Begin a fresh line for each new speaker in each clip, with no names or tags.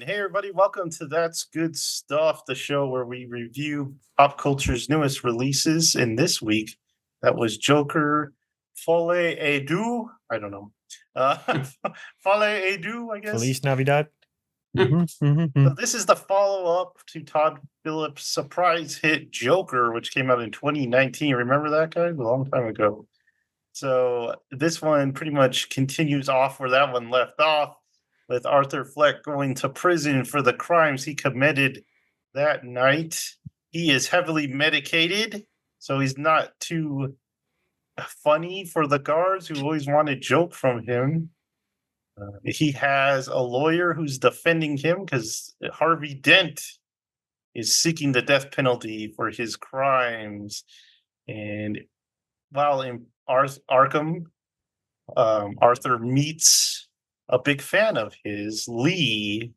Hey, everybody, welcome to That's Good Stuff, the show where we review pop culture's newest releases. And this week, that was Joker Folie et Deux. I don't know. Uh, Folie et Deux, I guess.
Feliz Navidad.
So this is the follow up to Todd Phillip's surprise hit Joker, which came out in 2019. Remember that, guys? A long time ago. So this one pretty much continues off where that one left off, with Arthur Fleck going to prison for the crimes he committed that night. He is heavily medicated, so he's not too funny for the guards who always want a joke from him. He has a lawyer who's defending him because Harvey Dent is seeking the death penalty for his crimes. And while in Arkham, Arthur meets a big fan of his, Lee.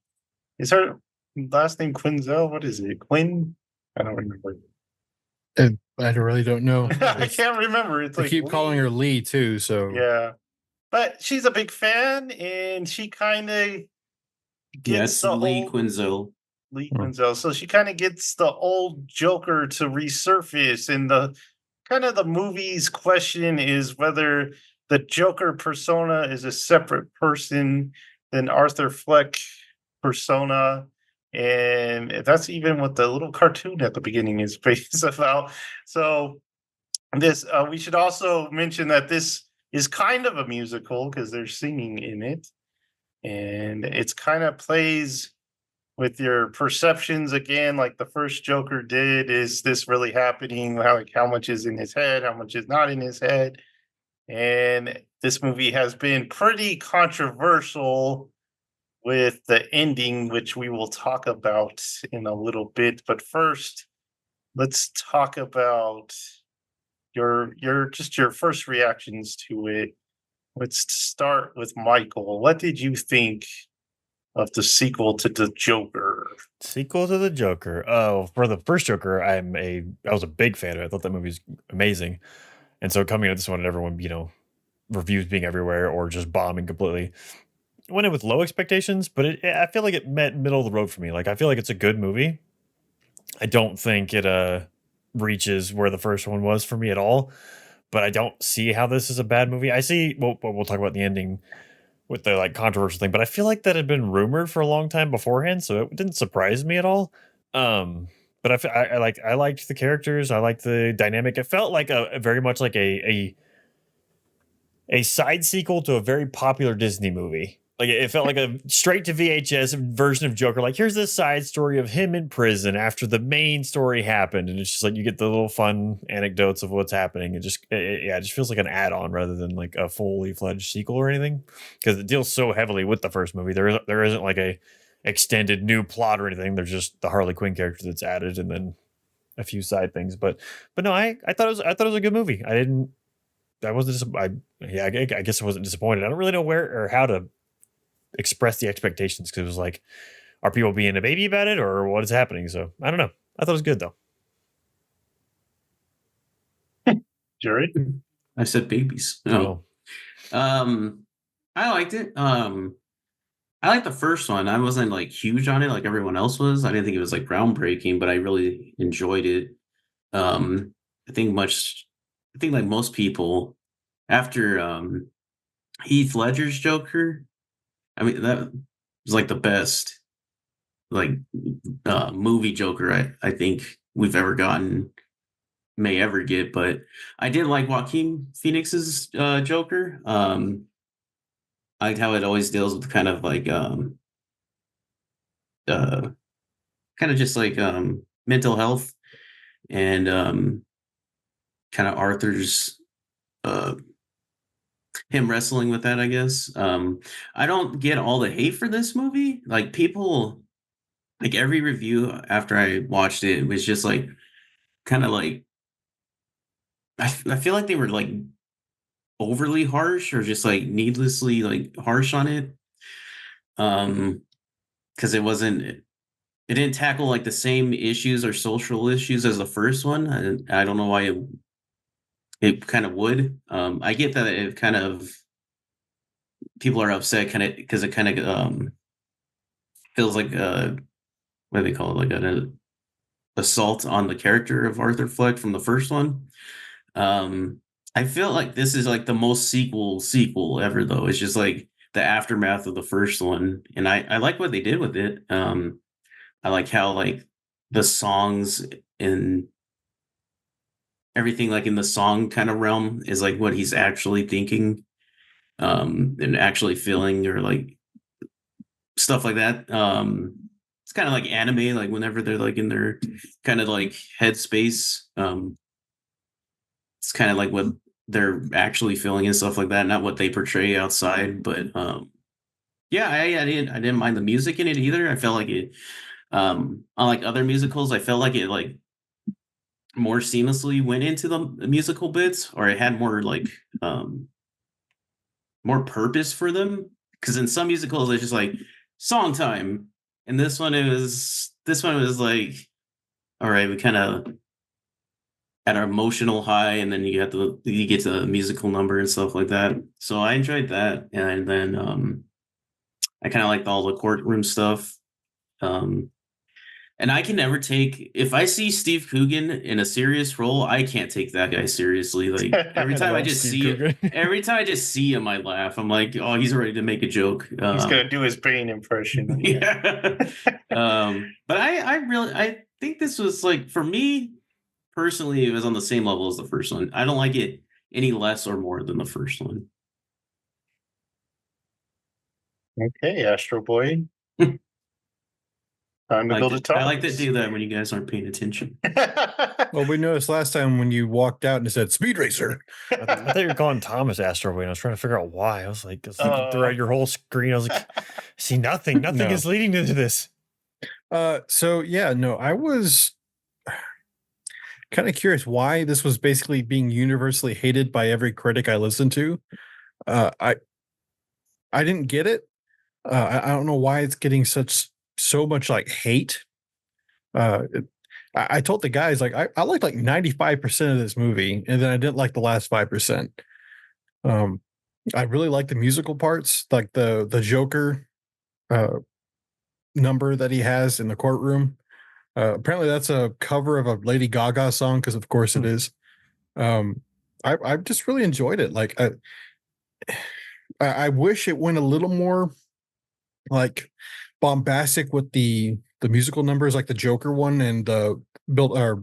Is her last name Quinzel? What is it? Quinn? I don't remember.
I really don't know.
I can't remember. It's
I
like
keep calling her Lee too. So
yeah, but she's a big fan, and she kind of gets the
Lee
old
Quinzel.
Lee Quinzel. So she kind of gets the old Joker to resurface, and the movie's question is whether the Joker persona is a separate person than Arthur Fleck persona. And that's even what the little cartoon at the beginning is based about. So this we should also mention that this is kind of a musical because they're singing in it. And it's kind of plays with your perceptions again, like the first Joker did. Is this really happening? How much is in his head? How much is not in his head? And this movie has been pretty controversial with the ending, which we will talk about in a little bit. But first, let's talk about your first reactions to it. Let's start with Michael. What did you think of the sequel to the Joker?
Sequel to the Joker. Oh, for the first Joker, I was a big fan of it. I thought that movie was amazing. And so coming at this one and everyone, reviews being everywhere or just bombing completely. Went in with low expectations, but I feel like it met middle of the road for me. Like I feel like it's a good movie. I don't think it reaches where the first one was for me at all. But I don't see how this is a bad movie. I see. Well, we'll talk about the ending with the controversial thing, but I feel like that had been rumored for a long time beforehand, so it didn't surprise me at all. But I liked the characters. I liked the dynamic. It felt like a very much like a side sequel to a very popular Disney movie. Like it felt like a straight to VHS version of Joker. Like here's this side story of him in prison after the main story happened, and it's just like you get the little fun anecdotes of what's happening. It just feels like an add-on rather than like a fully fledged sequel or anything, because it deals so heavily with the first movie. There isn't like a extended new plot or anything. There's just the Harley Quinn character that's added, and then a few side things. But no, I thought it was a good movie. I guess I wasn't disappointed. I don't really know where or how to express the expectations, because it was like, are people being a baby about it or what is happening? So I don't know. I thought it was good though.
Jerry?
I said babies. No. I liked it. I liked the first one. I wasn't like huge on it like everyone else was. I didn't think it was like groundbreaking, but I really enjoyed it. I think like most people, after Heath Ledger's Joker, I mean, that was like the best movie Joker I think we've ever gotten, may ever get. But I did like Joaquin Phoenix's Joker. I liked how it always deals with kind of like just like mental health and kind of Arthur's him wrestling with that, I guess. I don't get all the hate for this movie. Like people, like every review after I watched it was just like kind of like I feel like they were like overly harsh or just like needlessly like harsh on it. Because it didn't tackle like the same issues or social issues as the first one. I don't know why it kind of would. I get that it kind of people are upset kind of because it kind of feels like what do they call it, like an assault on the character of Arthur Fleck from the first one. Um, I feel like this is like the most sequel ever, though. It's just like the aftermath of the first one, and I like what they did with it. I like how like the songs and everything like in the song kind of realm is like what he's actually thinking, and actually feeling, or like stuff like that. It's kind of like anime, like whenever they're like in their kind of like headspace. It's kind of like what they're actually feeling and stuff like that, not what they portray outside. But yeah, I didn't mind the music in it either. I felt like it, unlike other musicals, I felt like it like more seamlessly went into the musical bits, or it had more like more purpose for them. Because in some musicals, it's just like song time, and this one was like, all right, we kind of at our emotional high, and then you get to the musical number and stuff like that. So I enjoyed that, and then I kind of liked all the courtroom stuff. Um, and I can never take, if I see Steve Coogan in a serious role, I can't take that guy seriously. Like every
I
time I
love
just
Steve
see
Coogan.
every time I just see him, I laugh. I'm like, oh, he's ready to make a joke.
He's gonna do his Bane impression.
Yeah. But I think this was like, for me personally, it was on the same level as the first one. I don't like it any less or more than the first one.
Okay, Astro Boy. Time to
I
build
like
a
to, I like to
toss.
do that when you guys aren't paying attention.
Well, we noticed last time when you walked out and it said Speed Racer.
I thought you were calling Thomas Astro Boy, and I was trying to figure out why. I was looking throughout your whole screen. I was like, see nothing. Nothing
No.
is leading to this.
So yeah, no, I was kind of curious why this was basically being universally hated by every critic I listened to. I didn't get it. I don't know why it's getting so much like hate. I told the guys like I liked like 95% of this movie, and then I didn't like the last 5%. Um, I really like the musical parts, like the Joker uh, number that he has in the courtroom. Apparently, that's a cover of a Lady Gaga song, because of course it is. Um, I just really enjoyed it. Like I wish it went a little more like bombastic with the musical numbers, like the Joker one and build or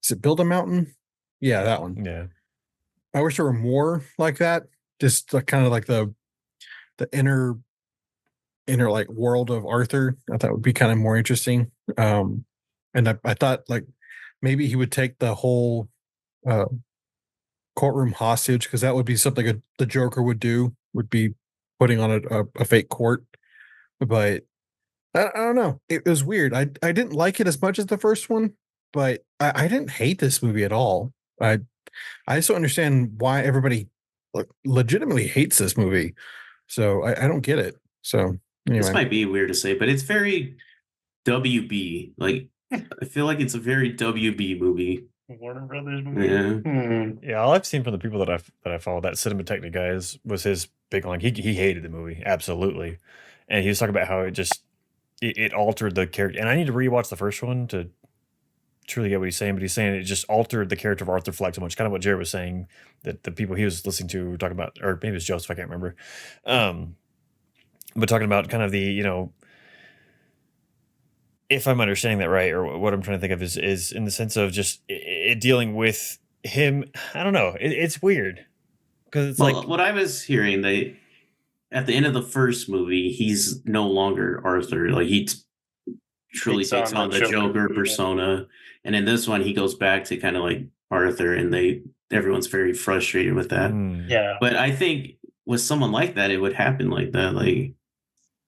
is it Build a Mountain? Yeah, that one.
Yeah.
I wish there were more like that. Just kind of like the inner like world of Arthur. I thought would be kind of more interesting. And I thought like maybe he would take the whole uh courtroom hostage, because that would be something the Joker would do, would be putting on a fake court. But I don't know. It was weird. I didn't like it as much as the first one, but I didn't hate this movie at all. I just don't understand why everybody legitimately hates this movie. So I don't get it. So
This
anyway,
might be weird to say, but it's very WB. Like, I feel like it's a very WB movie.
Warner Brothers movie.
Yeah.
Yeah, all I've seen from the people that I follow, that Cinematechnic guy was his big one. He hated the movie, absolutely, and he was talking about how it altered the character. And I need to rewatch the first one to truly get what he's saying. But he's saying it just altered the character of Arthur Fleck so much. Kind of what Jared was saying, that the people he was listening to were talking about, or maybe it was Joseph, I can't remember. But talking about kind of the, if I'm understanding that right, or what I'm trying to think of is in the sense of just it dealing with him. I don't know. It's weird because it's
Well,
like,
what I was hearing, they at the end of the first movie, he's no longer Arthur. Like he truly takes on the Joker
yeah.
persona, and in this one, he goes back to kind of like Arthur, and everyone's very frustrated with that.
Yeah.
But I think with someone like that, it would happen like that. Like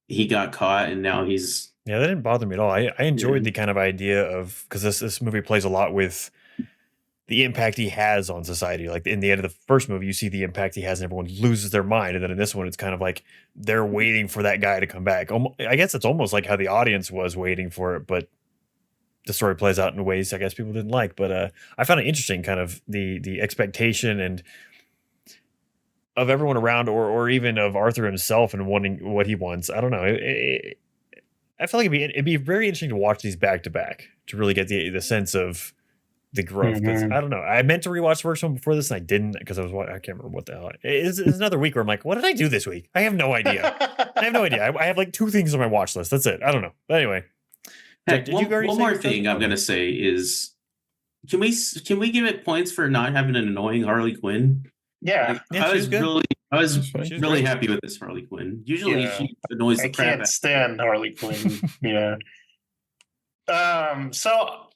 he got caught, and now he's
yeah, that didn't bother me at all. I enjoyed
Yeah.
the kind of idea of, because this movie plays a lot with the impact he has on society. Like in the end of the first movie, you see the impact he has, and everyone loses their mind. And then in this one, it's kind of like they're waiting for that guy to come back. I guess it's almost like how the audience was waiting for it, but the story plays out in ways I guess people didn't like. But I found it interesting, kind of the expectation and of everyone around, or even of Arthur himself and wanting what he wants. I don't know. I feel like it'd be very interesting to watch these back to back to really get the sense of the growth. Because I don't know, I meant to rewatch the first one before this, and I didn't because I can't remember what the hell. It's another week where I'm like, what did I do this week? I have no idea. I have no idea. I have like 2 things on my watch list. That's it. I don't know. But anyway,
Heck,
did you already
one
say
more
your
thing I'm
okay.
gonna say is, can we give it points for not having an annoying Harley Quinn?
Yeah,
Like,
Yeah,
I
she was
was
good.
really I was
She's fine.
She was
really
great.
happy with this Harley Quinn. Usually
Yeah.
she annoys
I
the crap
can't
out.
stand Harley Quinn. Yeah. So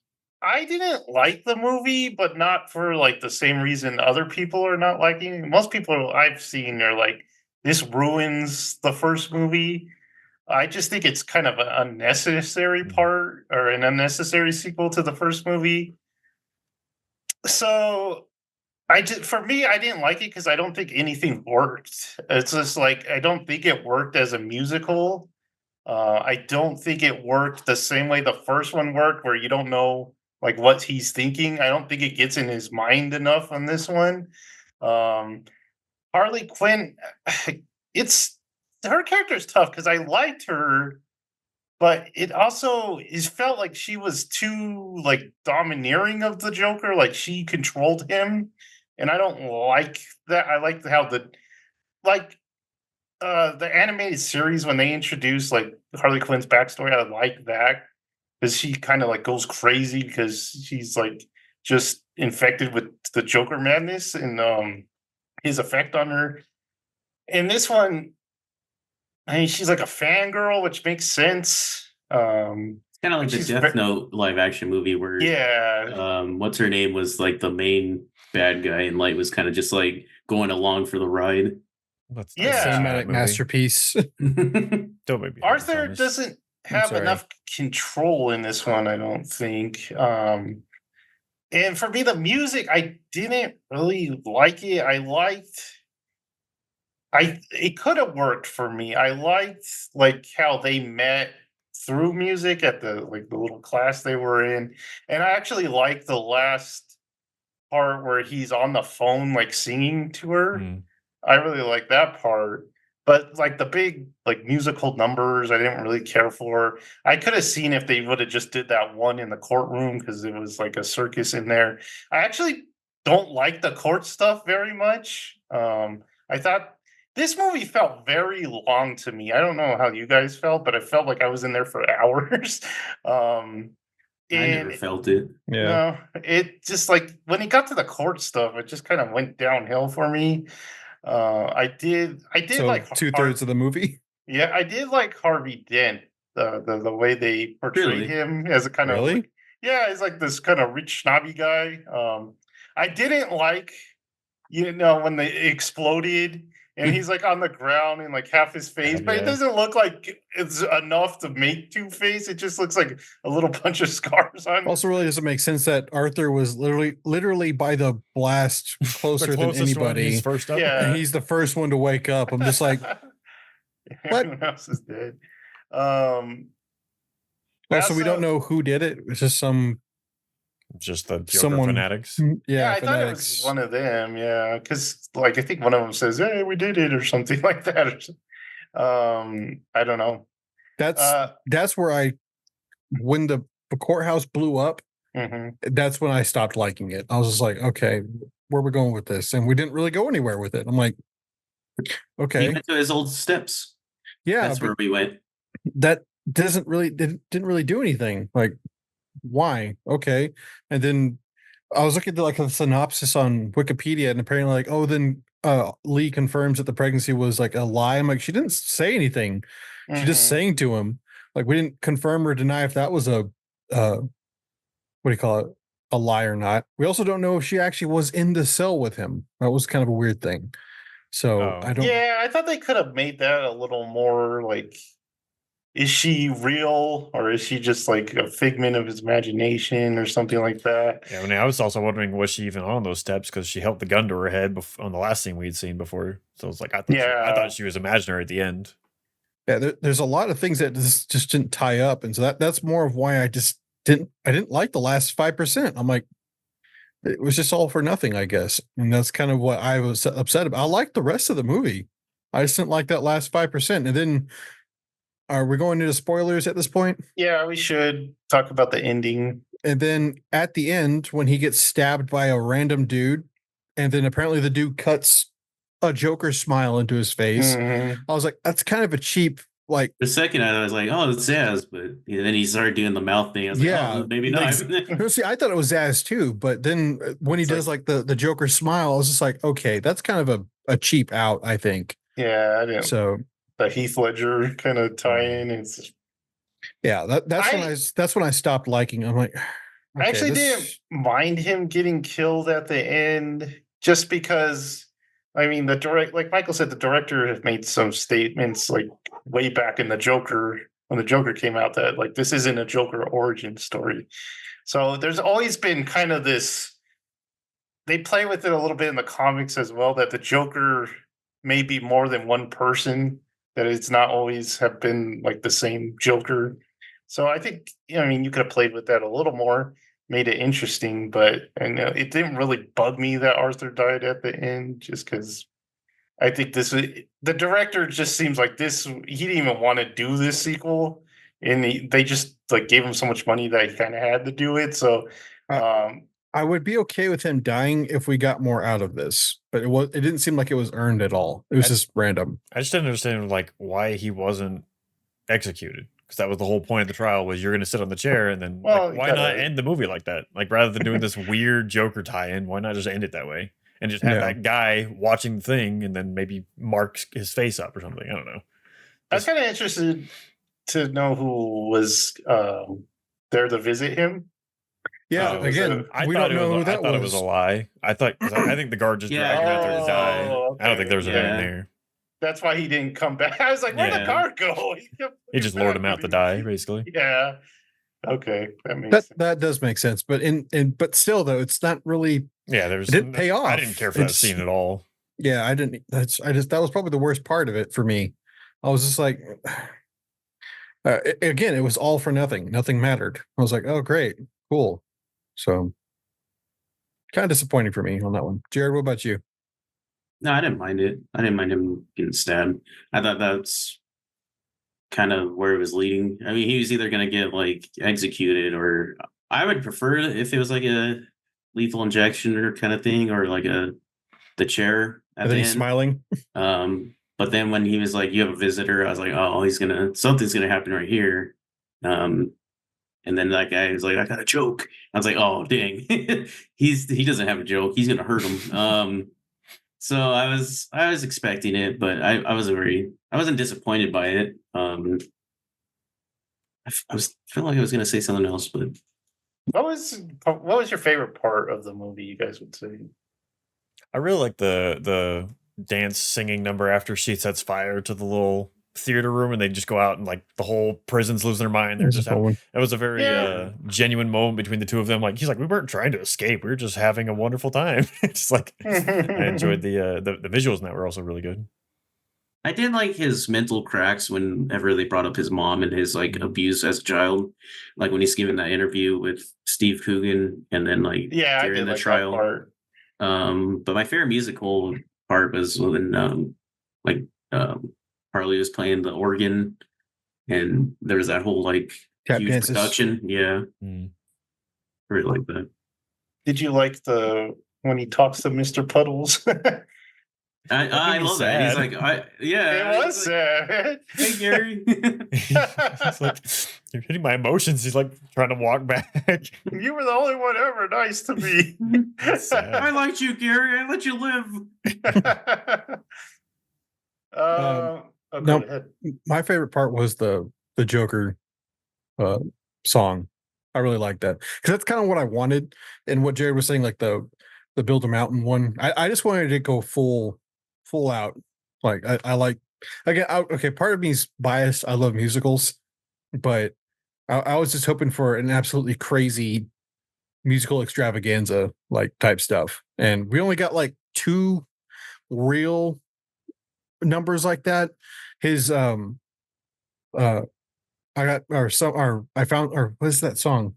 I didn't like the movie, but not for like the same reason other people are not liking it. Most people I've seen are like, this ruins the first movie. I just think it's kind of an unnecessary
Mhm.
part or an unnecessary sequel to the first movie. So for me, I didn't like it because I don't think anything worked. It's just like I don't think it worked as a musical. I don't think it worked the same way the first one worked, where you don't know like what he's thinking. I don't think it gets in his mind enough on this one. Um, Harley Quinn, it's her character is tough because I liked her, but it also is felt like she was too like domineering of the Joker, like she controlled him, and I don't like that. I like how like the animated series when they introduce like Harley Quinn's backstory, I like that because she kind of like goes crazy because she's like just infected with the Joker madness and his effect on her. In this one, I mean, she's like a fangirl, which makes sense.
It's kind of like
But
the Death Note live action movie where
yeah,
what's her name was like the main bad guy and Light was kind of just like going along for the ride.
Let's not mention
yeah.
that
Cinematic
movie.
masterpiece.
Don't make me hate
Arthur
Thomas.
doesn't
I'm
have
sorry.
enough control in this one, I don't think. And for me, the music, I didn't really like it. It could have worked for me. I liked like how they met through music at the little class they were in. And I actually like the last part where he's on the phone like singing to her.
Mm.
I really like that part. But like the big like musical numbers, I didn't really care for. I could have seen if they would have just did that one in the courtroom because it was like a circus in there. I actually don't like the court stuff very much. I thought this movie felt very long to me. I don't know how you guys felt, but I felt like I was in there for hours. Um,
I never
and
felt it.
Yeah.
no, it just like when it got to the court stuff, it just kind of went downhill for me. I did
So
like
2/3 of the movie.
yeah, I did like Harvey Dent, the way they portrayed
Really?
him as a kind of
Really?
like, yeah, he's like this kind of rich snobby guy. I didn't like, when they exploded and he's like on the ground and like half his face, but it
Yeah.
doesn't look like it's enough to make Two Face. It just looks like a little bunch of scars on.
Also, really doesn't make sense that Arthur was literally by the blast closer than
closest one,
anybody,
he's first up.
Yeah.
and he's the first one to wake up. I'm just like, what?
Everyone else is dead. Um,
Also, we don't
also-
know who did it. It's just
Just the Joker
someone-
fanatics.
yeah, I thought it
fanatics.
was one of them. Yeah, because like I think one of them says, "Hey, we did it" or something like that. I don't know.
That's where when the courthouse blew up,
Mhm.
that's when I stopped liking it. I was just like, okay, where are we going with this? And we didn't really go anywhere with it. I'm like,
He
okay,
went to his old steps.
yeah,
That's
but
where we went.
that didn't really do anything. Like, why? Okay. And then I was looking at like a synopsis on Wikipedia, and apparently, like, oh, then Lee confirms that the pregnancy was like a lie. I'm like, she didn't say anything. She just
Mhm.
saying to him. Like, we didn't confirm or deny if that was a what do you call it? A lie or not. We also don't know if she actually was in the cell with him. That was kind of a weird thing. So
Oh.
I don't
Yeah, I thought they could have made that a little more like, is she real or is she just like a figment of his imagination or something like that?
Yeah, I mean, I was also wondering, was she even on those steps because she held the gun to her head on the last scene we'd seen before. So I was like, I
Yeah.
thought she was imaginary at the end.
Yeah, there's a lot of things that just didn't tie up, and so that's more of why I didn't like the last 5%. I'm like, it was just all for nothing, I guess, and that's kind of what I was upset about. I liked the rest of the movie. I just didn't like that last 5%, and then Are we going into spoilers at this point?
Yeah, we should talk about the ending.
And then at the end, when he gets stabbed by a random dude, and then apparently the dude cuts a Joker smile into his face,
Mhm.
I was like, that's kind of a cheap, like,
The second I was like, oh, it's Zaz, but then he started doing the mouth thing. I was like, oh, maybe not.
See, I thought it was Zaz too, but then when he
It's
does like the Joker smile, I was just like, okay, that's kind of a cheap out, I think.
Yeah, I didn't.
So
The Heath Ledger kind of tie-in. It's
yeah, that's when I stopped liking. I'm like,
I actually didn't mind him getting killed at the end, just because. I mean, like Michael said, the director has made some statements like way back in the Joker when the Joker came out that like this isn't a Joker origin story. So there's always been kind of this. They play with it a little bit in the comics as well that the Joker may be more than one person. That it's not always have been like the same Joker. So I think I mean you could have played with that a little more, made it interesting, but and it didn't really bug me that Arthur died at the end, just because I think the director just seems like this. He didn't even want to do this sequel, and they just like gave him so much money that he kind of had to do it. So,
I would be okay with him dying if we got more out of this, but it didn't seem like it was earned at all. It was just random.
I just didn't understand like why he wasn't executed, because that was the whole point of the trial, was you're going to sit on the chair, and then
Well,
like, why not end the movie like that? Like rather than doing this weird Joker tie-in, why not just end it that way and just have
Yeah.
that guy watching the thing and then maybe mark his face up or something? I don't know.
I was kind of interested to know who was there to visit him.
Yeah,
was it
again,
I
we
thought
don't know who that
I thought it was a lie. I think the guard just
Yeah.
dragged him out there to die.
Oh,
I don't think there was
okay.
anything
Yeah.
there.
That's why he didn't come back. I was like, where'd the
Yeah.
car go?
He just lured him out to die, basically.
Yeah. Okay, that makes sense.
that does make sense, but but still though, it's not really.
Yeah, there's
It didn't pay off.
I didn't care for that
It's-
scene at all.
Yeah, I didn't. That was probably the worst part of it for me. I was just like, again, it was all for nothing. Nothing mattered. I was like, oh great, cool. So kind of disappointing for me on that one. Jared, what about you?
No, I didn't mind it. I didn't mind him getting stabbed. I thought that's kind of where it was leading. I mean, he was either going to get like executed, or I would prefer it if it was like a lethal injection or kind of thing, or like the chair at
And
the
then he's
end.
smiling.
But then when he was like, "You have a visitor," I was like, "Oh, something's gonna happen right here." And then that guy was like, "I got a joke." I was like, "Oh, dang, he doesn't have a joke. He's gonna hurt him." So I was expecting it, but I wasn't disappointed by it. I feel like I was gonna say something else, but
What was your favorite part of the movie? You guys would say.
I really like the dance singing number after she sets fire to the little theater room, and they just go out and like the whole prison's losing their mind. They're
There's
just
a one.
it was a very
Yeah.
genuine moment between the two of them. Like he's like, we weren't trying to escape, we were just having a wonderful time. Just like I enjoyed the visuals, and that were also really good.
I did like his mental cracks whenever they brought up his mom and his like abuse as a child, like when he's giving that interview with Steve Coogan, and then like
Yeah, I
during
did
the
like
trial.
that part.
But my favorite musical part was when like Harley was playing the organ, and there was that whole like
Tap
huge
dances.
production. Yeah,
Mm.
I really like that.
Did you like when he talks to Mr. Puddles?
I
made me
love that. He's
sad.
like, yeah,
It was
he's like,
sad.
hey Gary.
He's like, you're hitting my emotions. He's like trying to walk back.
You were the only one ever nice to me.
Sad.
I liked you, Gary. I let you live.
Go
no.
ahead.
My favorite part was the Joker song. I really like that because that's kind of what I wanted, and what Jared was saying, like the Build a Mountain one. I just wanted to go full out. Like I like again. Okay, part of me is biased. I love musicals, but I was just hoping for an absolutely crazy musical extravaganza like type stuff, and we only got like 2 real numbers like that. His I found, or what is that song?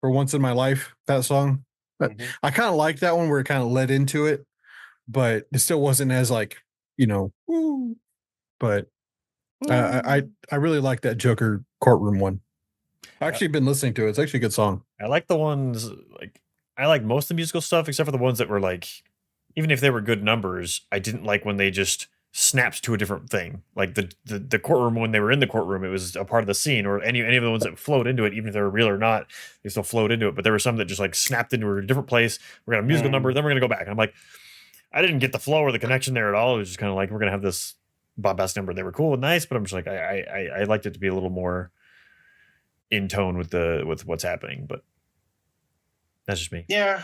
For Once in My Life, that song. But
Mhm.
I kind of like that one where it kind of led into it, but it still wasn't as like, woo. But I really like that Joker courtroom one. I've actually been listening to it. It's actually a good song.
I like the ones like I like most of the musical stuff except for the ones that were like, even if they were good numbers, I didn't like when they just snapped to a different thing. Like the courtroom, when they were in the courtroom, it was a part of the scene, or any of the ones that flowed into it, even if they were real or not, they still flowed into it. But there were some that just like snapped into a different place. We're gonna have a musical number, then we're gonna go back. And I'm like, I didn't get the flow or the connection there at all. It was just kind of like, we're gonna have this bombastic number. They were cool and nice, but I'm just like, I liked it to be a little more in tone with what's happening. But that's just me.
Yeah,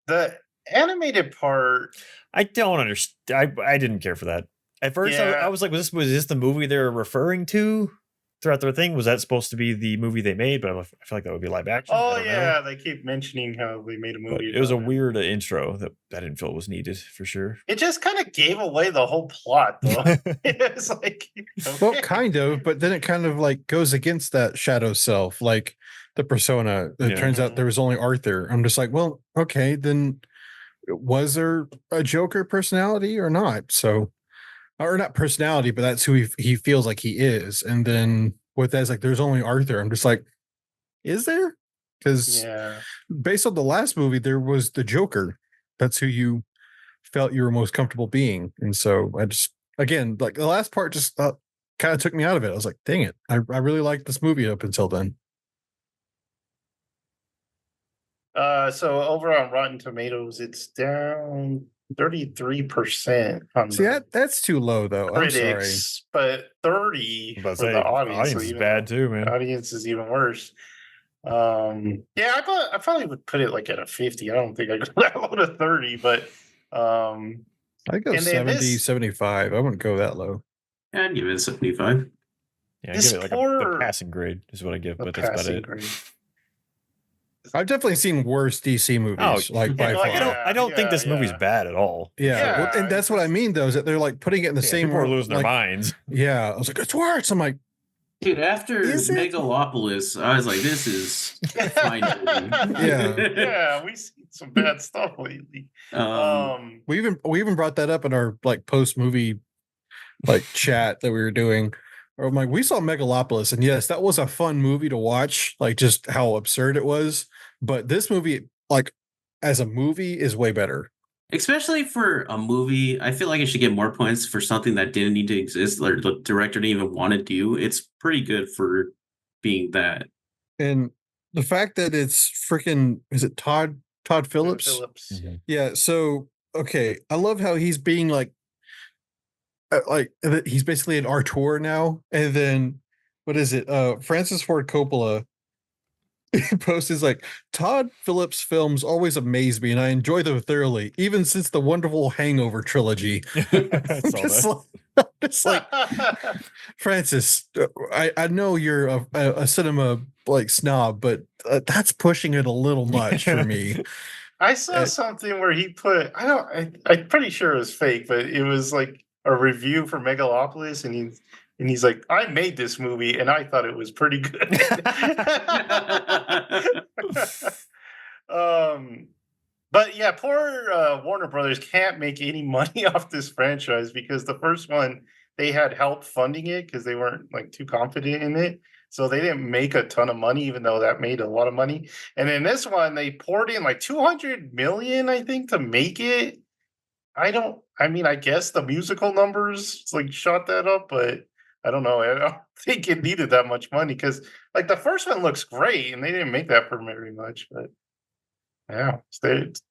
the animated part.
I don't understand. I didn't care for that. At first,
Yeah.
I was like, was this the movie they're referring to throughout their thing? Was that supposed to be the movie they made? But I feel like that would be live action. I
Oh
don't know.
yeah, they keep mentioning how they made a
But
movie.
it was a
about
weird intro that I didn't feel was needed for sure.
It just kind of gave away the whole plot, though. It's like,
Well,
okay.
kind of, but then it kind of like goes against that shadow self, like the persona. It
Yeah.
turns out there was only Arthur. I'm just like, well, okay, then was there a Joker personality or not? So, or not personality, but that's who he feels like he is. And then with that, it's like there's only Arthur. I'm just like, is there? Because
Yeah.
based on the last movie, there was the Joker. That's who you felt you were most comfortable being. And so I just, again, like the last part just kind of took me out of it. I was like, dang it. I really liked this movie up until then.
So over on Rotten Tomatoes, it's down 33% on
See,
the
that's too low though. I'm sorry.
critics, but 30
I was about to
for
say,
the audience.
audience is
even
bad
though
too,
the
man.
audience is even worse. Yeah, I probably would put it like at a 50. I don't think I could go to 30, but
I go
and then
70,
this
75. I wouldn't go that low.
I'd give it a 75.
Yeah, I
This
give it like the
poor-
passing grade is what I give,
the
but that's about
passing
it.
grade.
I've definitely seen worse DC movies, like by
yeah,
far.
I don't think
yeah,
this movie's
yeah.
bad at all.
Yeah, well,
Yeah,
and that's
it's
what I
just-
mean though, is that they're like putting it in the
Yeah,
same
people are losing
like,
their minds.
Yeah, I was like, it's worse. I'm like,
Dude, after
Is it?
Megalopolis, I was like, this is fine.
Yeah, we see some bad stuff lately.
we even brought that up in our like post movie like chat that we were doing. I'm like, we saw Megalopolis, and yes, that was a fun movie to watch, like just how absurd it was. But this movie, like as a movie, is way better.
Especially for a movie, I feel like it should get more points for something that didn't need to exist, or the director didn't even want to do. It's pretty good for being that.
And the fact that it's freaking, is it Todd Phillips?
Phillips.
Mhm.
Yeah. So okay, I love how he's being like he's basically an auteur now. And then what is it? Francis Ford Coppola posts like, Todd Phillips films always amaze me and I enjoy them thoroughly, even since the wonderful Hangover trilogy.
I saw
Just
that.
just like Francis, I know you're a cinema like snob, but that's pushing it a little much for me.
I saw something where he put I'm pretty sure it was fake, but it was like a review for Megalopolis, and he's like, I made this movie and I thought it was pretty good. But yeah, poor Warner Brothers can't make any money off this franchise because the first one they had help funding it because they weren't like too confident in it. So they didn't make a ton of money, even though that made a lot of money. And then this one, they poured in like 200 million, I think, to make it. I guess the musical numbers like shot that up, but I don't know. I don't think it needed that much money because like the first one looks great and they didn't make that for very much, but yeah,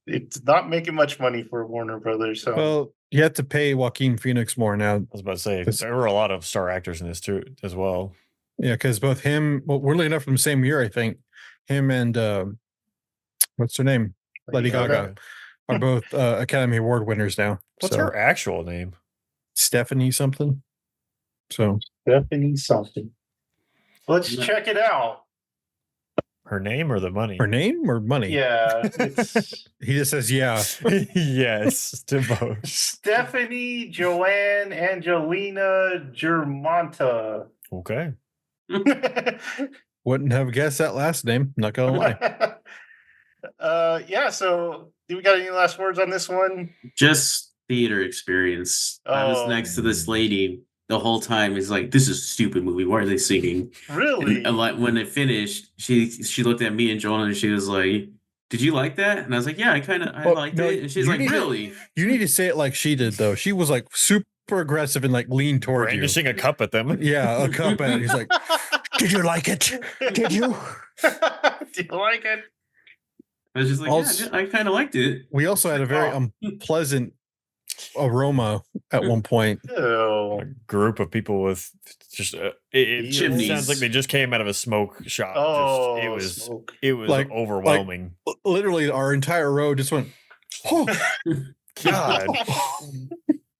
it's not making much money for Warner Brothers. So
Well, you have to pay Joaquin Phoenix more now.
I was about to say there were a lot of star actors in this too as well.
Yeah, because both him, well, weirdly enough, from the same year, I think, him and what's her name, Lady Gaga, are both Academy Award winners now.
What's
So,
her actual name?
Stephanie something. So
Stephanie something. Let's check it out.
Her name or the money?
her name or money?
Yeah, it's
He just says yeah.
Yes, to both.
Stephanie Joanne Angelina Germanta.
Okay.
Wouldn't have guessed that last name. Not gonna lie.
Yeah, so do we got any last words on this one?
Just theater experience. I was
Oh.
next to this lady the whole time is like, "This is a stupid movie. Why are they singing?"
Really?
And like when it finished, she looked at me and Joel and she was like, "Did you like that?" And I was like, "Yeah, I
Well,
liked
no,
it." And she's
you
like,
need to-
"Really?"
You need to say it like she did, though. She was like super aggressive and like leaned toward you.
Brandishing a cup at them.
Yeah, a cup at it. He's like, "Did you like it? Did you?"
Do you like it?
I was just like,
Also-
"Yeah, I kind of liked it."
We also had a very
Oh.
unpleasant aroma at one point.
Ew.
A group of people with just it
Chimneys.
sounds like they just came out of a smoke shop.
Oh,
Just, it was
Like-
overwhelming.
Literally, our entire row just went, "Oh,
God.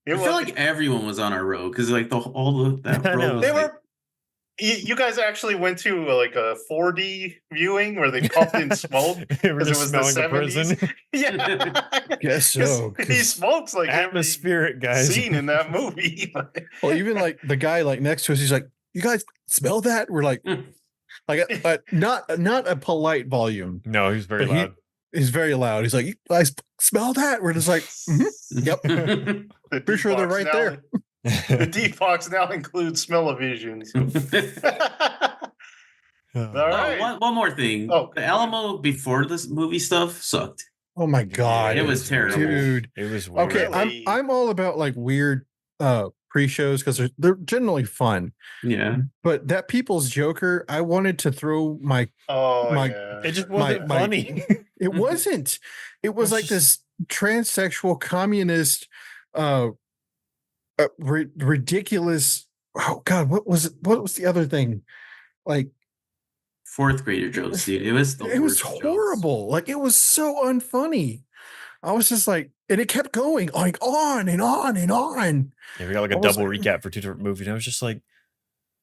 It
I feel like everyone was on our road because like that
I
road
know.
was
they
like,
were. You guys actually went to like a 4D viewing where they pumped in smoke
They were
because it
just
was the
smelling the
70s.
prison.
Yeah,
guess so."
'Cause he smokes like every
Atmospheric, guys.
scene in that movie.
Well, even like the guy like next to us, he's like, "You guys smell that?" We're like, not a polite volume.
No, he was very
But he-
loud.
He's very loud. He's like, "You guys smell that?" We're just like, "Mhm." Yep.
The
Pretty sure they're
deep box
right
now-
there.
The deep box now includes smell-o-vision. All
Oh,
right.
one more thing.
Oh,
The Alamo before this movie stuff sucked.
Oh my god,
It was terrible.
dude.
It was weird.
Okay,
Really?
I'm all about like weird pre-shows because they're generally fun.
Yeah.
But that People's Joker, I wanted to throw my
Oh,
My-
yeah.
It just
my-
wasn't
my-
funny.
it wasn't. It was
It's
like this transsexual communist ridiculous. Oh god, what was it? What was the other thing? Like
Fourth grader jokes, dude. It was
it was horrible. Like it was so unfunny. I was just like, and it kept going like on and on and on.
Yeah, we got like a
I was
double
like-
recap for two different movies. And I was just like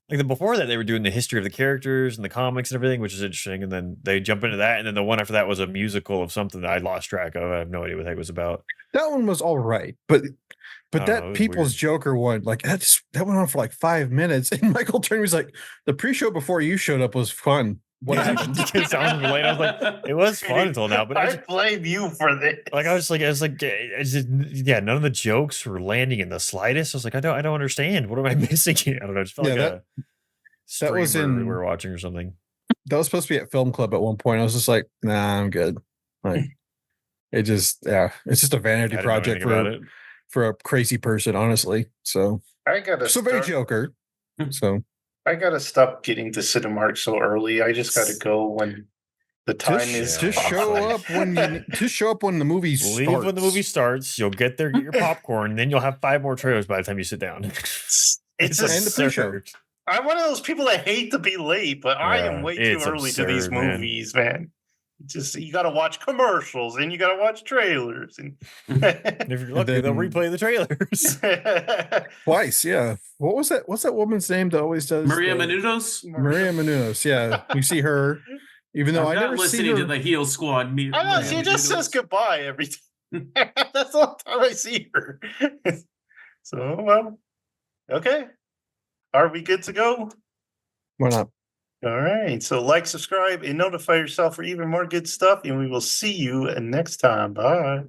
the before that they were doing the history of the characters and the comics and everything, which is interesting. And then they jump into that, and then the one after that was a musical of something that I lost track of. I have no idea what the heck it was about.
That one was all right, but
I don't know, it
that
was
People's
weird.
Joker one, like that went on for like 5 minutes. And Michael turned was like, the pre-show before you showed up was fun. What
Yeah,
happened?
it sounds late. I was like, it was fun until now, but I
I
just,
blame you for this.
like I was like, yeah, none of the jokes were landing in the slightest. I was like, I don't understand. What am I missing here? I don't know. It just felt
Yeah,
like
that was
streamer we
in-
were watching or something.
That was supposed to be at film club at one point. I was just like, nah, I'm good. Like it's just a vanity
I didn't know
project
anything about it.
for a crazy person, honestly. So
I gotta
very
start-
Joker. So
I gotta stop getting to Cinemark so early. I just gotta go when the time is.
just show up when the movie
Leave
starts.
when the movie starts. You'll get there, get your popcorn, then you'll have 5 more trailers by the time you sit down.
It's
And the pre-show.
absurd.
I'm one of those people that hate to be late, but I am
Yeah,
way too
it's
early to these
absurd, man.
movies, man. Just you gotta watch commercials and you gotta watch trailers and
And if you're lucky, they'll
then-
replay the trailers.
Twice, yeah. What was that? What's that woman's name that always does
Maria
the-
Menounos.
Maria Menounos. Yeah, you see her, even though
I'm
I
not
never see
listening
her.
to the Heel Squad.
I know she just says goodbye every time. That's the only time I see her. So well, okay. Are we good to go?
Why not?
All right. So like, subscribe, and notify yourself for even more good stuff. And we will see you next time. Bye.